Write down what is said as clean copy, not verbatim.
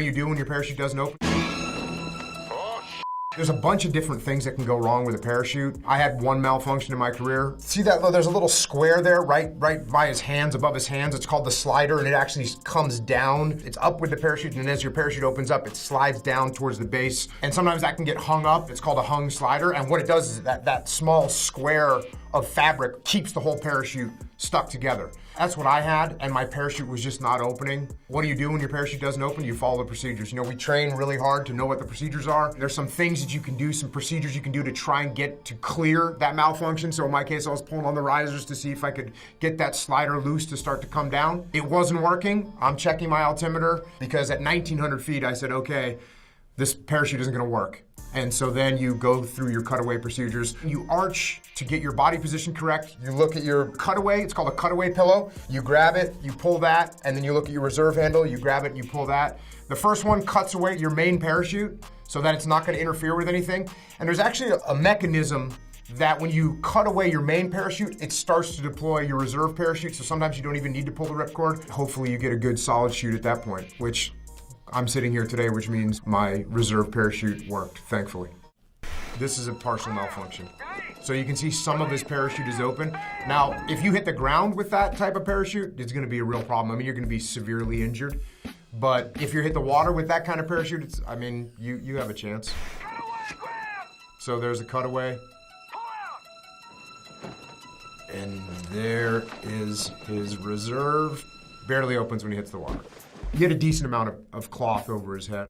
do you do when your parachute doesn't open? There's a bunch of different things that can go wrong with a parachute. I had one malfunction in my career. See that? There's a little square there, right by his hands, above his hands. It's called the slider, and it actually comes down. It's up with the parachute, and as your parachute opens up, it slides down towards the base. And sometimes that can get hung up. It's called a hung slider, and what it does is that small square of fabric keeps the whole parachute stuck together. That's what I had, and my parachute was just not opening. What do you do when your parachute doesn't open? You follow the procedures. You know, we train really hard to know what the procedures are. There's some things that you can do, some procedures you can do to try and get to clear that malfunction. So in my case, I was pulling on the risers to see if I could get that slider loose to start to come down. It wasn't working. I'm checking my altimeter because at 1,900 feet, I said, okay, this parachute isn't gonna work. And so then you go through your cutaway procedures. You arch to get your body position correct. You look at your cutaway, it's called a cutaway pillow. You grab it, you pull that, and then you look at your reserve handle, you grab it, you pull that. The first one cuts away your main parachute so that it's not gonna interfere with anything. And there's actually a mechanism that when you cut away your main parachute, it starts to deploy your reserve parachute, so sometimes you don't even need to pull the ripcord. Hopefully you get a good solid shoot at that point, which I'm sitting here today, which means my reserve parachute worked, thankfully. This is a partial malfunction. So you can see some of his parachute is open. Now, if you hit the ground with that type of parachute, it's gonna be a real problem. I mean, you're gonna be severely injured. But if you hit the water with that kind of parachute, you have a chance. So there's a cutaway. And there is his reserve. Barely opens when he hits the water. He had a decent amount of cloth over his head.